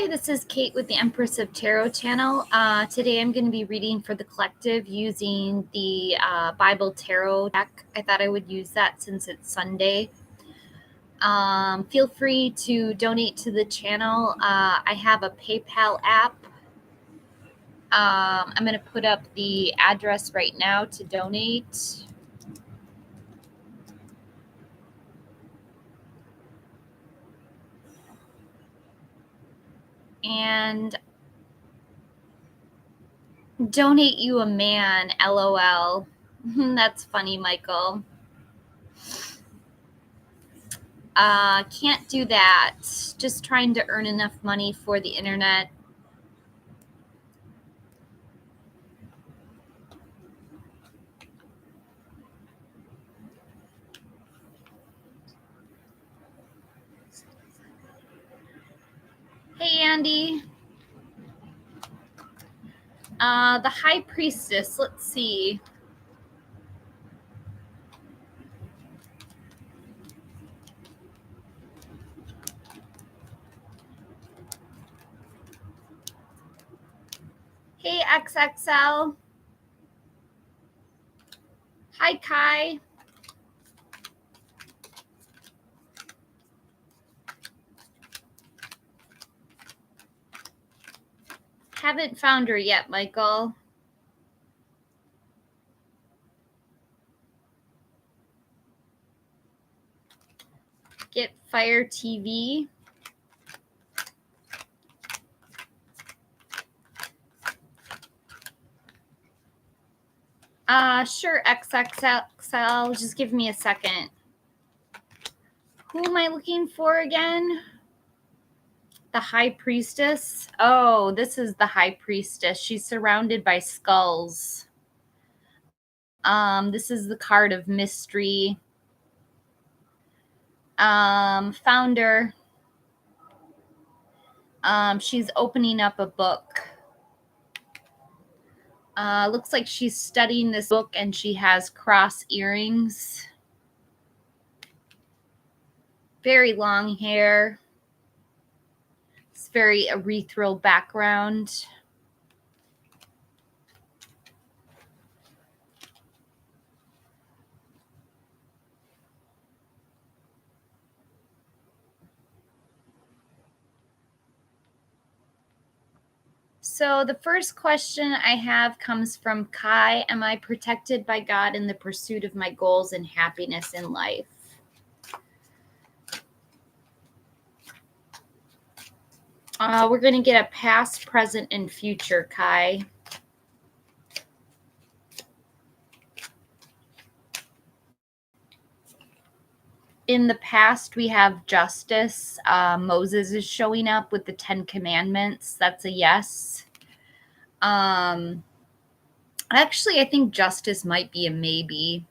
Hi, this is Kate with the Empress of Tarot channel. Today I'm going to be reading for the collective using the Bible Tarot deck. I thought I would use that since it's Sunday. Feel free to donate to the channel. I have a PayPal app. I'm going to put up the address right now to donate. And donate you a man, LOL. That's funny, Michael. Can't do that. Just trying to earn enough money for the internet. Hey, Andy. The High Priestess. Let's see. Hey, XXL. Hi, Kai. Haven't found her yet, Michael. Get Fire TV. Sure, XXL. Just give me a second. Who am I looking for again? The High Priestess. Oh, this is the High Priestess. She's surrounded by skulls. This is the card of mystery. Founder. She's opening up a book. Looks like she's studying this book and she has cross earrings. Very long hair. It's very ethereal background. So the first question I have comes from Kai. Am I protected by God in the pursuit of my goals and happiness in life? We're going to get a past, present, and future, Kai. In the past, we have justice. Moses is showing up with the 10 Commandments. That's a yes. Actually, I think justice might be a maybe.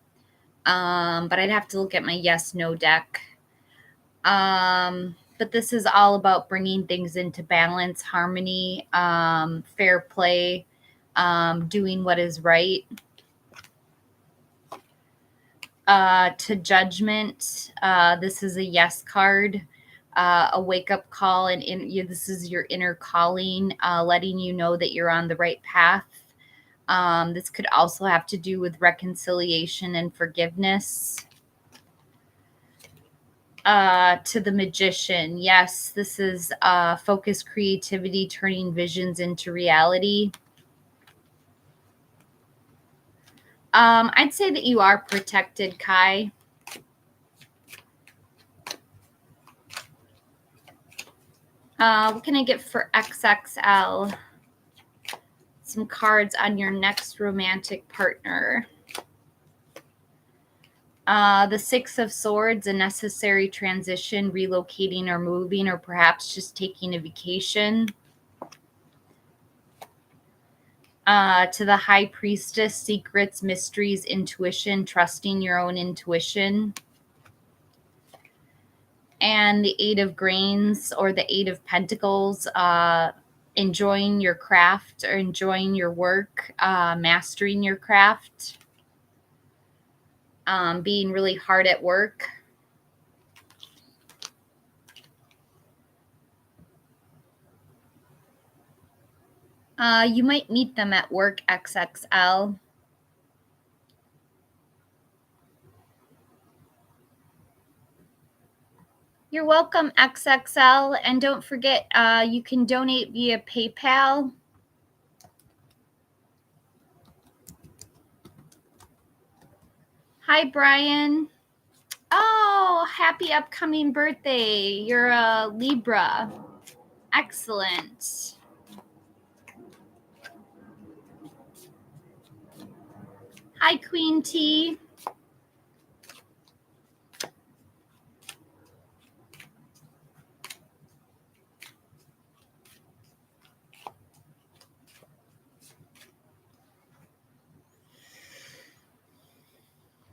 But I'd have to look at my yes-no deck. But this is all about bringing things into balance, harmony, fair play, doing what is right. To judgment, this is a yes card, a wake-up call, and this is your inner calling, letting you know that you're on the right path. This could also have to do with reconciliation and forgiveness. To the Magician, yes, this is focused creativity, turning visions into reality. I'd say that you are protected, Kai. What can I get for XXL? Some cards on your next romantic partner. The Six of Swords, a necessary transition, relocating or moving, or perhaps just taking a vacation. To the High Priestess, secrets, mysteries, intuition, trusting your own intuition. And the Eight of Grains, or the Eight of Pentacles, enjoying your craft or enjoying your work, mastering your craft, being really hard at work. You might meet them at work, XXL. You're welcome, XXL. And don't forget, you can donate via PayPal. Hi, Brian. Oh, happy upcoming birthday. You're a Libra. Excellent. Hi, Queen T.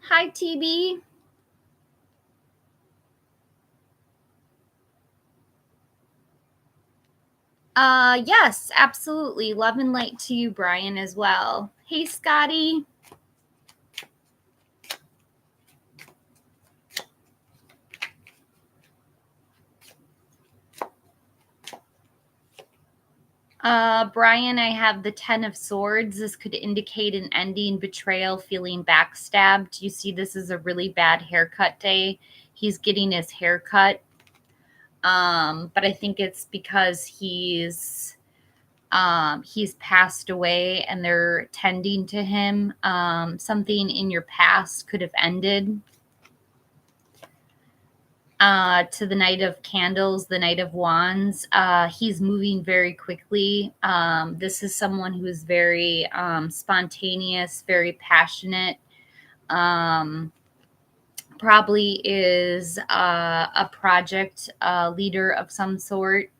Hi, TB. Yes, absolutely. Love and light to you, Brian, as well. Hey, Scotty. Brian, I have the 10 of Swords. This could indicate an ending, betrayal, feeling backstabbed. You see, this is a really bad haircut day. He's getting his hair cut. But I think it's because he's passed away and they're tending to him. Something in your past could have ended. To the Knight of Candles, the Knight of Wands. He's moving very quickly. This is someone who is very spontaneous, very passionate. Probably is a project leader of some sort.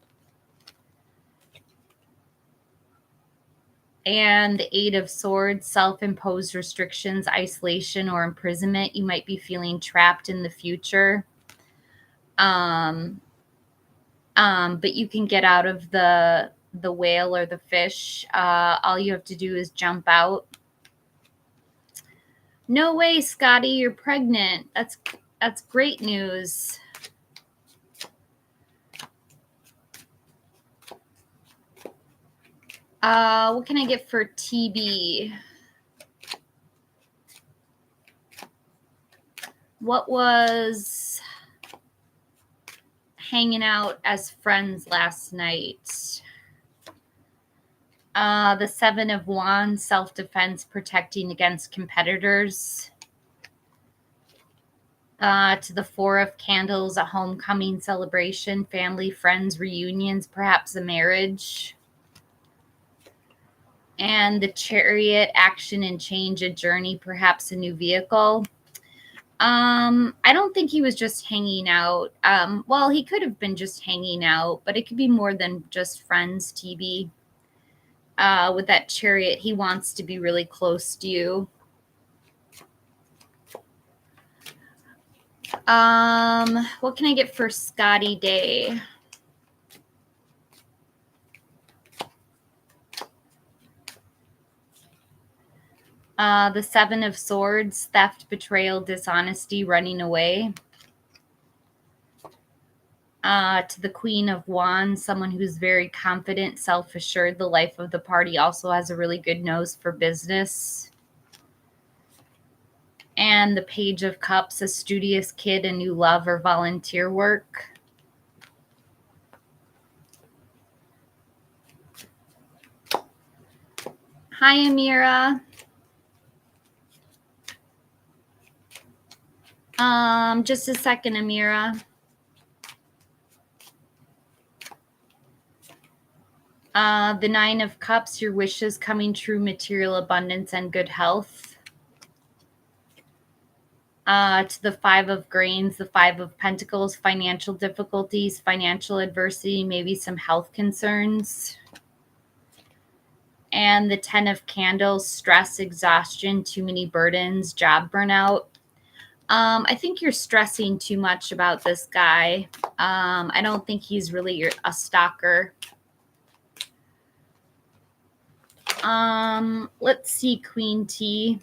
And the Eight of Swords, self-imposed restrictions, isolation, or imprisonment. You might be feeling trapped in the future. But you can get out of the whale or the fish. All you have to do is jump out. No way, Scotty, you're pregnant. That's great news. What can I get for TB? What was hanging out as friends last night? The Seven of Wands, self-defense, protecting against competitors. To the Four of Candles, a homecoming celebration, family, friends, reunions, perhaps a marriage. And the Chariot, action and change, a journey, perhaps a new vehicle. I don't think he was just hanging out. Well, he could have been just hanging out, but it could be more than just friends, TB. With that Chariot, he wants to be really close to you. What can I get for Scotty Day? The Seven of Swords, theft, betrayal, dishonesty, running away. To the Queen of Wands, someone who's very confident, self-assured. The life of the party also has a really good nose for business. And the Page of Cups, a studious kid, a new love, or volunteer work. Hi, Amira. Just a second, Amira. The Nine of Cups, your wishes coming true, material abundance and good health. To the Five of Grains, the Five of Pentacles, financial difficulties, financial adversity, maybe some health concerns. And the Ten of Candles, stress, exhaustion, too many burdens, job burnout. I think you're stressing too much about this guy. I don't think he's really a stalker. Let's see, Queen T.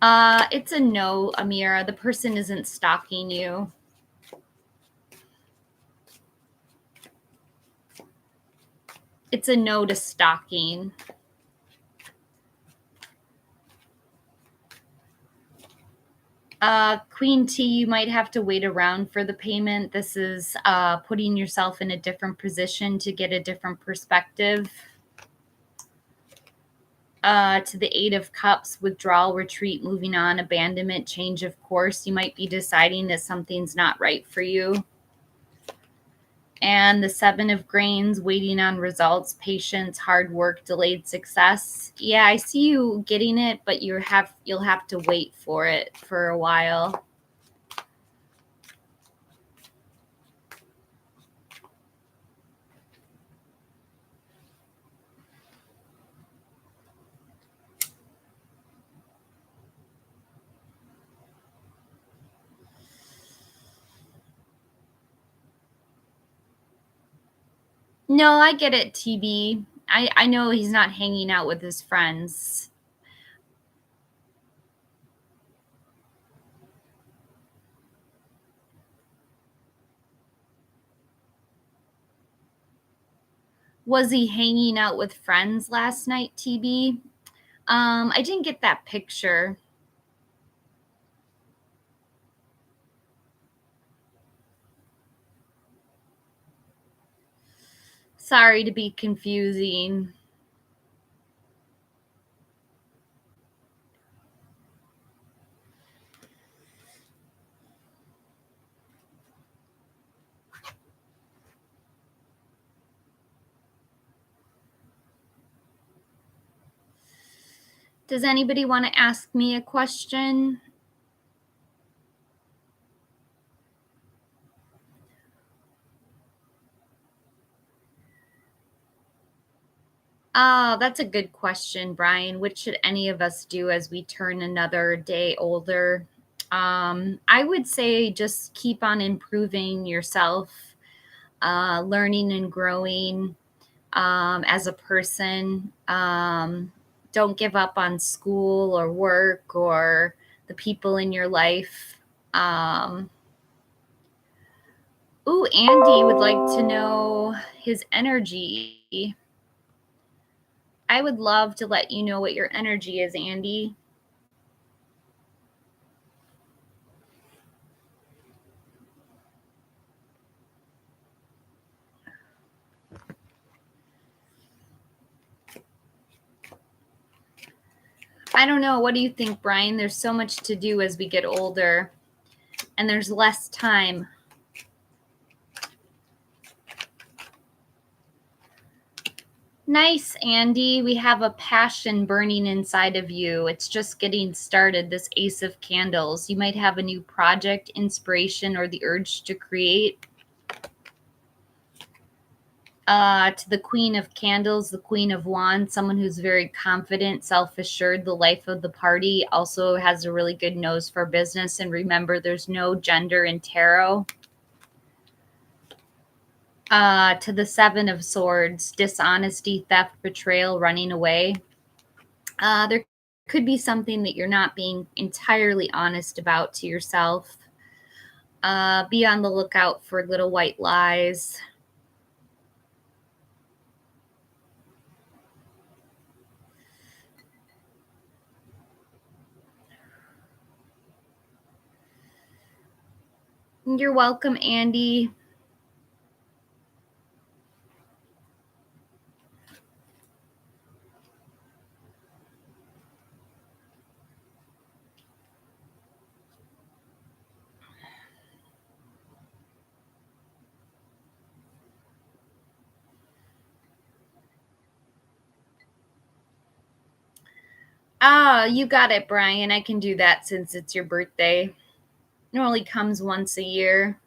It's a no, Amira. The person isn't stalking you. It's a no to stalking. Queen T, you might have to wait around for the payment. This is putting yourself in a different position to get a different perspective. To the Eight of Cups, withdrawal, retreat, moving on, abandonment, change of course. You might be deciding that something's not right for you. And the Seven of Grains, waiting on results, patience, hard work, delayed success. Yeah, I see you getting it, but you'll have to wait for it for a while. No, I get it, TB. I know he's not hanging out with his friends. Was he hanging out with friends last night, TB? I didn't get that picture. Sorry to be confusing. Does anybody want to ask me a question? Oh, that's a good question, Brian. What should any of us do as we turn another day older? I would say just keep on improving yourself, learning and growing as a person. Don't give up on school or work or the people in your life. Andy would like to know his energy. I would love to let you know what your energy is, Andy. I don't know. What do you think, Brian? There's so much to do as we get older, and there's less time. Nice, Andy. We have a passion burning inside of you. It's just getting started, this Ace of Candles. You might have a new project, inspiration, or the urge to create. To the Queen of Candles, the Queen of Wands, someone who's very confident, self-assured, the life of the party, also has a really good nose for business. And remember, there's no gender in tarot. To the Seven of Swords, dishonesty, theft, betrayal, running away. There could be something that you're not being entirely honest about to yourself. Be on the lookout for little white lies. You're welcome, Andy. You got it, Brian. I can do that since it's your birthday. It only comes once a year.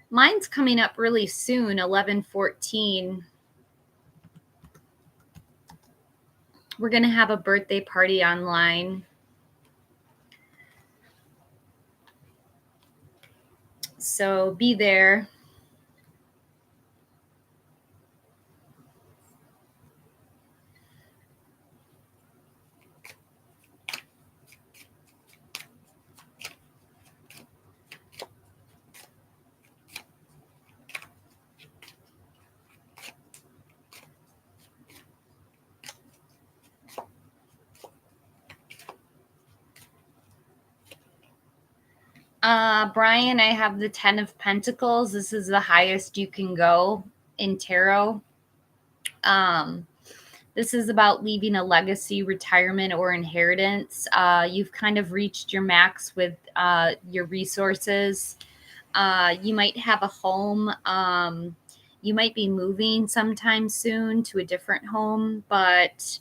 Mine's coming up really soon, 11/14. We're going to have a birthday party online. So be there. Brian, I have the 10 of Pentacles. This is the highest you can go in tarot. This is about leaving a legacy, retirement, or inheritance. You've kind of reached your max with your resources. You might have a home. You might be moving sometime soon to a different home, but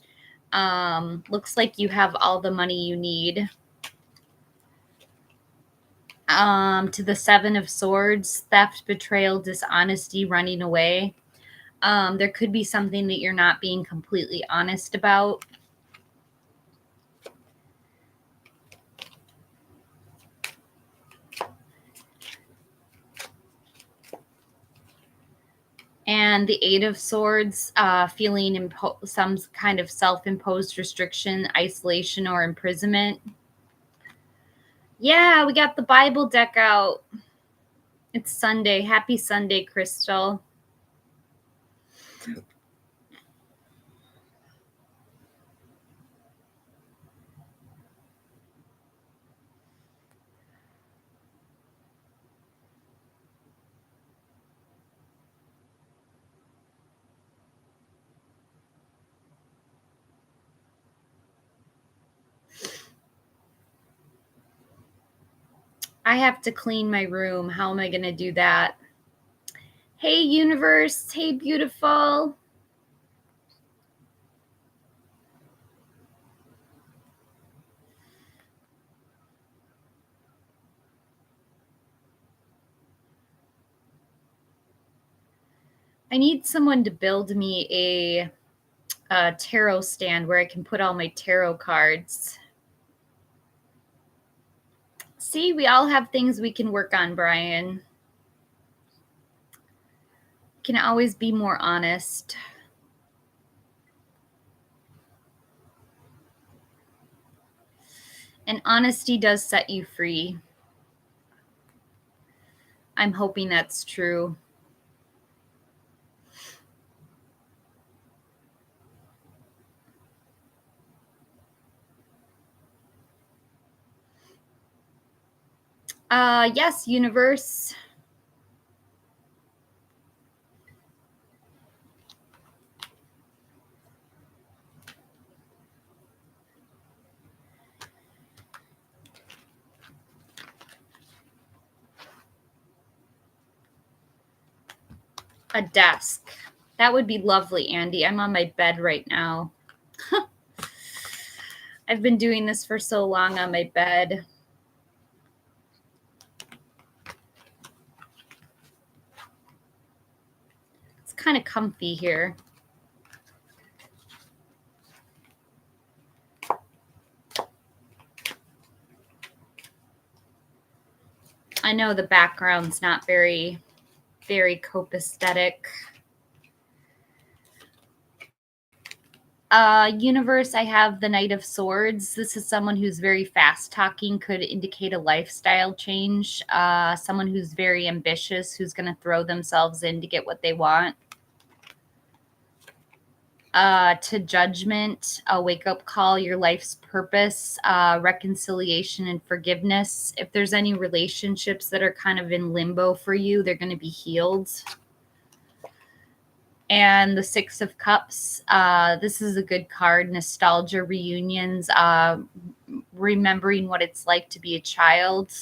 looks like you have all the money you need. To the 7 of Swords, theft, betrayal, dishonesty, running away. There could be something that you're not being completely honest about. And the 8 of Swords, feeling some kind of self-imposed restriction, isolation, or imprisonment. Yeah, we got the Bible deck out. It's Sunday. Happy Sunday, Crystal. I have to clean my room. How am I going to do that? Hey, universe. Hey, beautiful. I need someone to build me a tarot stand where I can put all my tarot cards. See, we all have things we can work on, Brian. Can always be more honest. And honesty does set you free. I'm hoping that's true. Yes, universe. A desk. That would be lovely, Andy. I'm on my bed right now. I've been doing this for so long on my bed. It's kind of comfy here. I know the background's not very copacetic. Universe, I have the Knight of Swords. This is someone who's very fast talking, could indicate a lifestyle change. Someone who's very ambitious, who's going to throw themselves in to get what they want. To Judgment, a wake-up call, your life's purpose, reconciliation and forgiveness. If there's any relationships that are kind of in limbo for you, they're going to be healed. And the 6 of Cups, this is a good card. Nostalgia, reunions, remembering what it's like to be a child.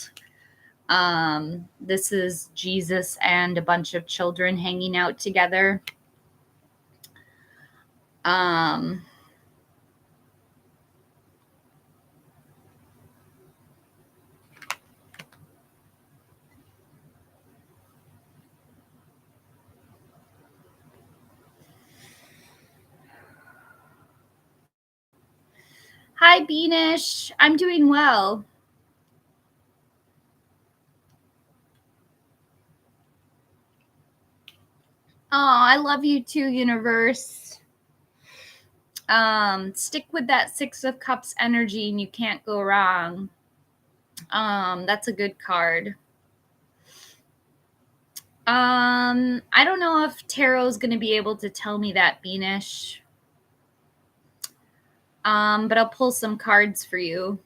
This is Jesus and a bunch of children hanging out together. Hi, Beanish. I'm doing well. Oh, I love you too, universe. Stick with that 6 of Cups energy and you can't go wrong. That's a good card. I don't know if tarot's going to be able to tell me that, Beanish. But I'll pull some cards for you.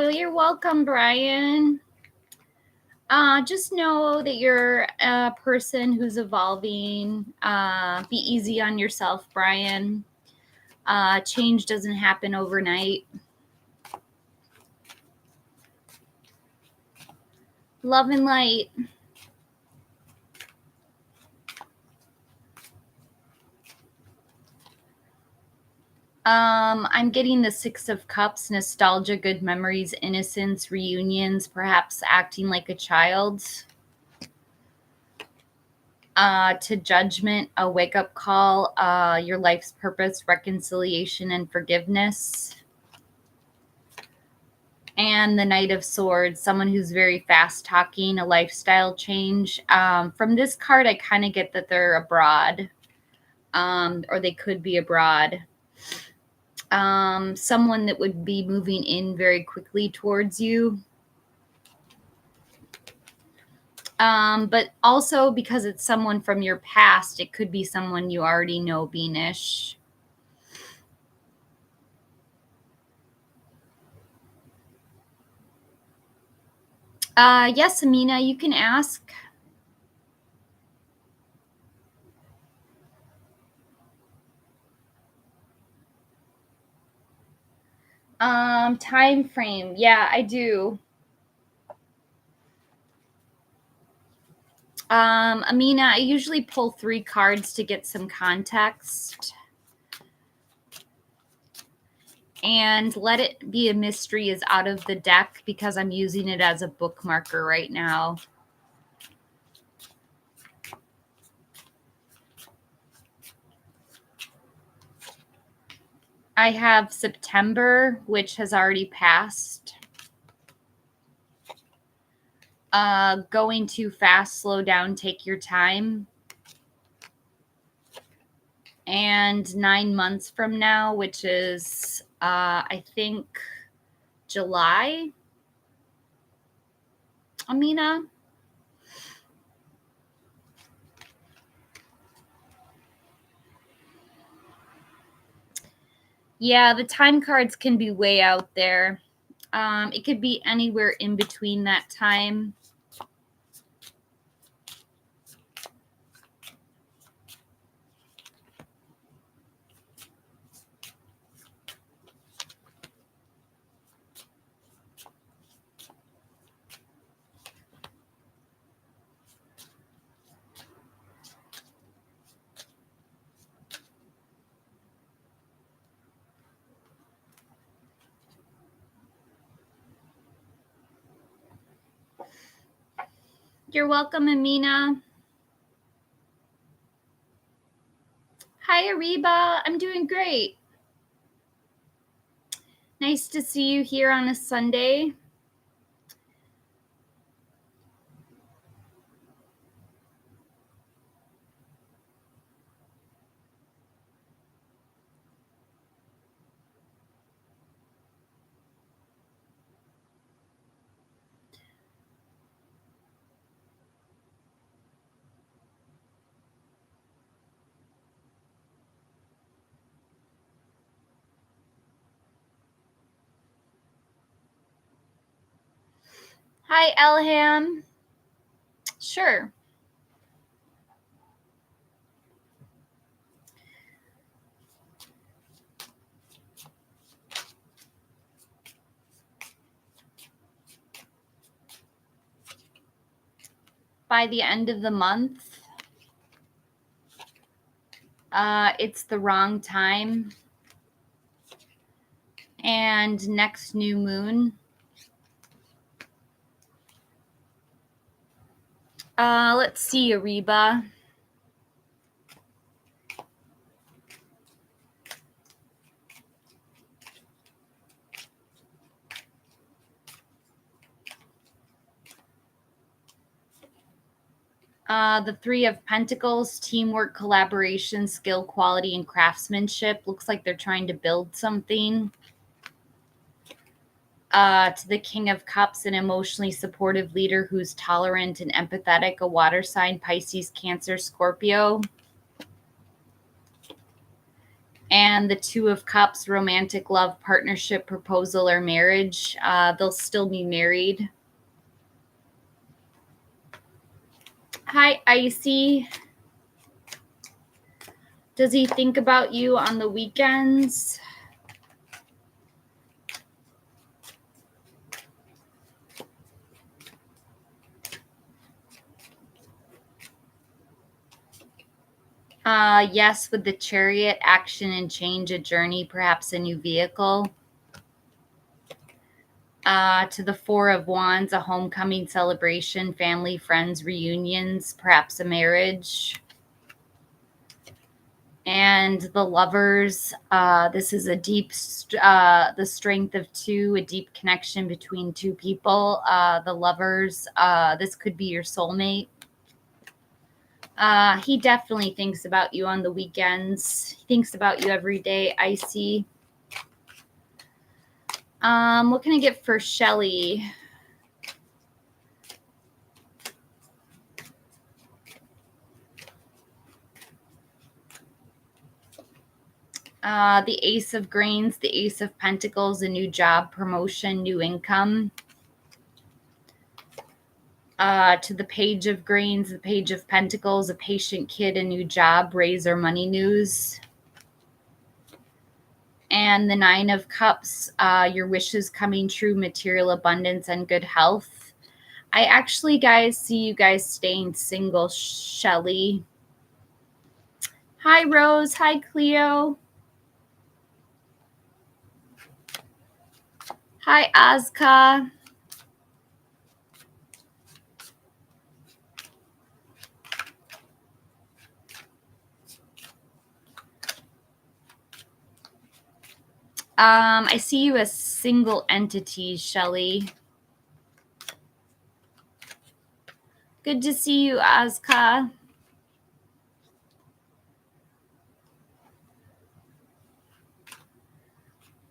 Oh, you're welcome, Brian. Just know that you're a person who's evolving. Be easy on yourself, Brian. Change doesn't happen overnight. Love and light. I'm getting the Six of Cups, nostalgia, good memories, innocence, reunions, perhaps acting like a child. To judgment, a wake-up call, your life's purpose, reconciliation, and forgiveness. And the Knight of Swords, someone who's very fast-talking, a lifestyle change. From this card, I kind of get that they're abroad, or they could be abroad. Someone that would be moving in very quickly towards you. But also because it's someone from your past, it could be someone you already know, Beanish. Yes, Amina, you can ask. Time frame. Yeah, I do. Amina, I usually pull 3 cards to get some context. And Let It Be a Mystery is out of the deck because I'm using it as a bookmarker right now. I have September, which has already passed. Going too fast, slow down, take your time. And 9 months from now, which is, I think, July. Amina? Yeah, the time cards can be way out there. It could be anywhere in between that time. You're welcome, Amina. Hi, Ariba. I'm doing great. Nice to see you here on a Sunday. Hi, Elham. Sure. By the end of the month, it's the wrong time. And next new moon. Let's see, Ariba. The 3 of Pentacles, teamwork, collaboration, skill, quality, and craftsmanship. Looks like they're trying to build something. To the King of Cups, an emotionally supportive leader who's tolerant and empathetic, a water sign, Pisces, Cancer, Scorpio. And the Two of Cups, romantic love, partnership, proposal, or marriage. They'll still be married. Hi, Icy. Does he think about you on the weekends? Yes, with the Chariot, action and change, a journey, perhaps a new vehicle. To the Four of Wands, a homecoming celebration, family, friends, reunions, perhaps a marriage. And the Lovers, this is a deep, the strength of two, a deep connection between two people. The Lovers, this could be your soulmate. He definitely thinks about you on the weekends. He thinks about you every day, Icy. What can I get for Shelly? The Ace of Grains, the Ace of Pentacles, a new job, promotion, new income. To the Page of Grains, the Page of Pentacles, a patient kid, a new job, raise or money news. And the Nine of Cups, your wishes coming true, material abundance, and good health. I actually, guys, see you guys staying single, Shelly. Hi, Rose. Hi, Cleo. Hi, Azka. I see you as single entities, Shelly. Good to see you, Azka.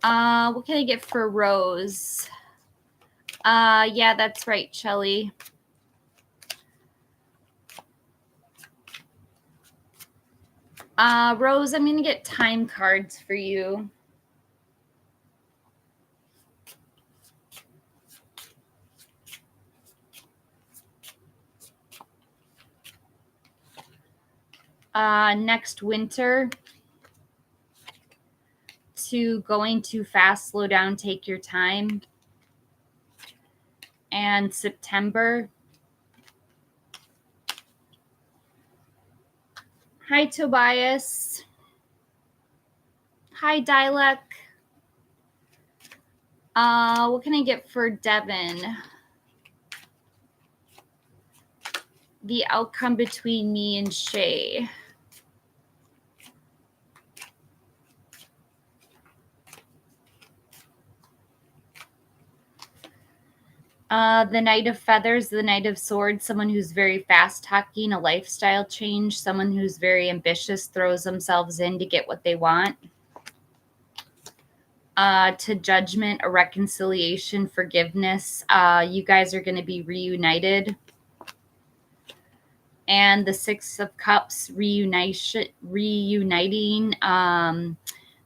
What can I get for Rose? Yeah, that's right, Shelly. Rose, I'm going to get time cards for you. Next winter, to going too fast, slow down, take your time. And September. Hi, Tobias. Hi, Dilek. What can I get for Devin? The outcome between me and Shay. The Knight of Feathers, the Knight of Swords, someone who's very fast talking, a lifestyle change, someone who's very ambitious, throws themselves in to get what they want. To Judgment, a reconciliation, forgiveness. You guys are going to be reunited. And the Six of Cups, reuniting.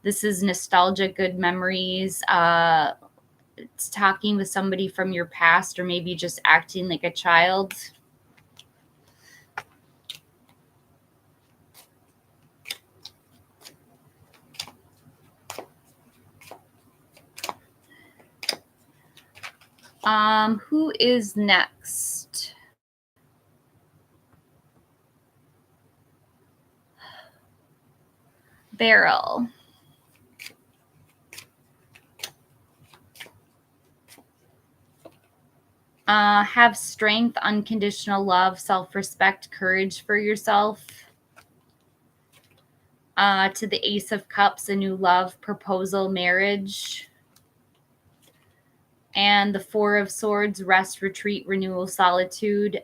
This is nostalgia, good memories. It's talking with somebody from your past, or maybe just acting like a child. Who is next? Beryl. Have strength, unconditional love, self-respect, courage for yourself. To the Ace of Cups, a new love, proposal, marriage. And the Four of Swords, rest, retreat, renewal, solitude.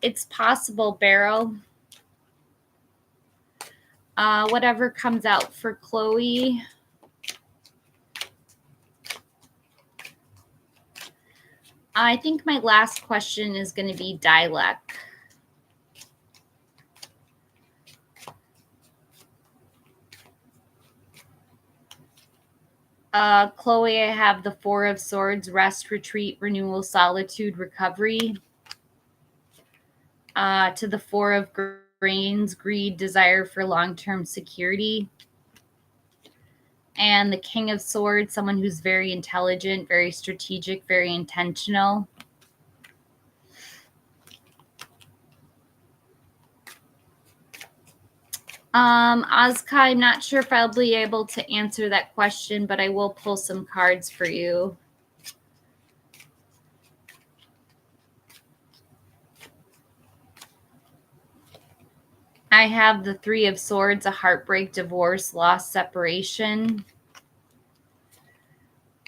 It's possible, Beryl. Whatever comes out for Chloe. I think my last question is going to be Dilek. Chloe, I have the Four of Swords, rest, retreat, renewal, solitude, recovery. To the Four of Grains, greed, desire for long-term security. And the King of Swords, someone who's very intelligent, very strategic, very intentional. Ozka, I'm not sure if I'll be able to answer that question, but I will pull some cards for you. I have the Three of Swords, a heartbreak, divorce, loss, separation.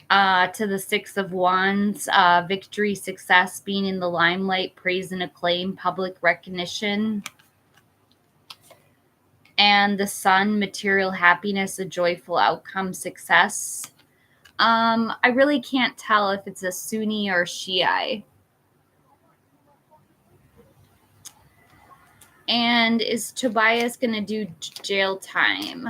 To the Six of Wands, victory, success, being in the limelight, praise and acclaim, public recognition. And the Sun, material happiness, a joyful outcome, success. I really can't tell if it's a Sunni or Shiite. And is Tobias going to do jail time?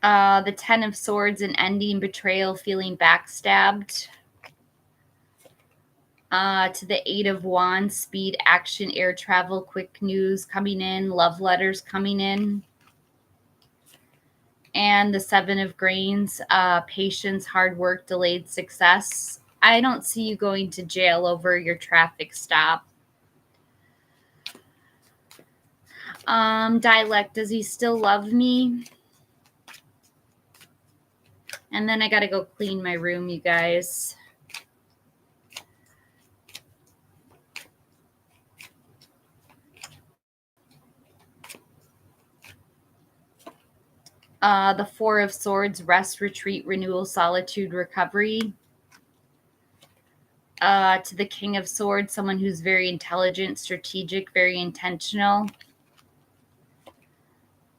The Ten of Swords, an ending, betrayal, feeling backstabbed. To the Eight of Wands, speed, action, air travel, quick news coming in, love letters coming in. And the Seven of Grains, patience, hard work, delayed success. I don't see you going to jail over your traffic stop. Dialect, does he still love me? And then I got to go clean my room, you guys. The Four of Swords, rest, retreat, renewal, solitude, recovery. To the King of Swords, someone who's very intelligent, strategic, very intentional.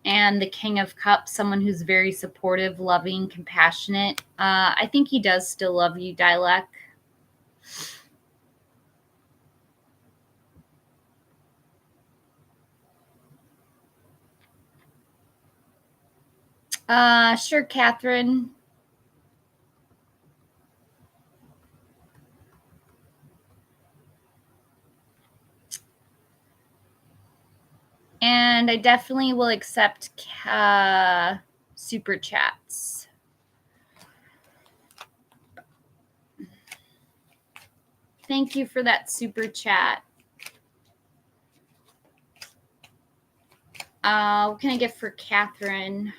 And the King of Cups, someone who's very supportive, loving, compassionate. I think he does still love you, Dilek. Sure, Catherine. And I definitely will accept super chats. Thank you for that super chat. What can I get for Catherine?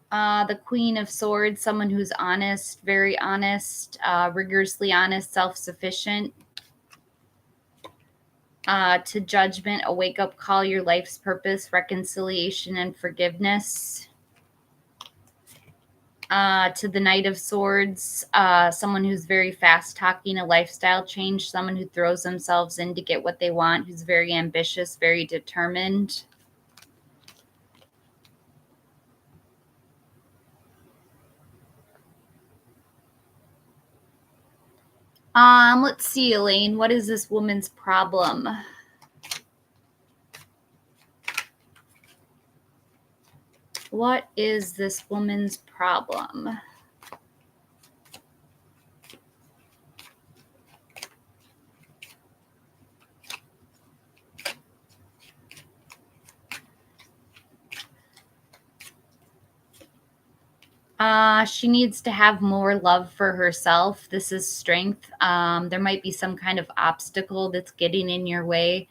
The Queen of Swords, someone who's honest, very honest, rigorously honest, self-sufficient. To Judgment, a wake-up call, your life's purpose, reconciliation, and forgiveness. To the Knight of Swords, someone who's very fast-talking, a lifestyle change, someone who throws themselves in to get what they want, who's very ambitious, very determined. Let's see, Elaine, what is this woman's problem? What is this woman's problem? She needs to have more love for herself. This is strength. There might be some kind of obstacle that's getting in your way.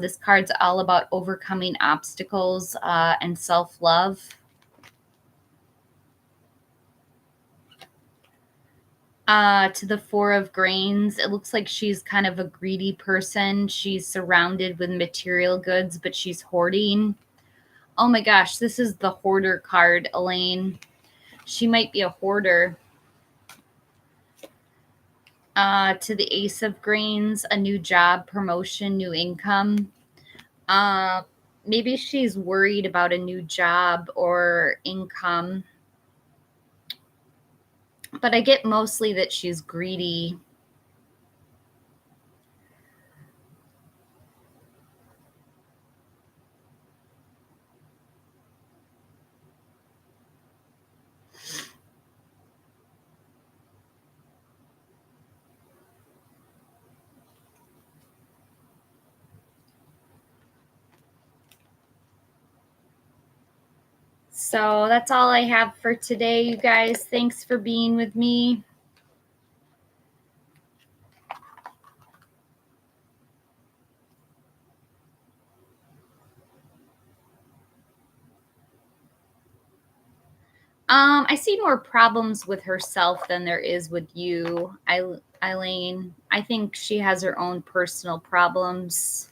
This card's all about overcoming obstacles and self-love. To the Four of Grains, it looks like she's kind of a greedy person. She's surrounded with material goods, but she's hoarding. Oh my gosh, this is the hoarder card, Elaine. She might be a hoarder. To the Ace of Grains, a new job, promotion, new income. Maybe she's worried about a new job or income. But I get mostly that she's greedy. So that's all I have for today, you guys. Thanks for being with me. I see more problems with herself than there is with you, Eileen. I think she has her own personal problems.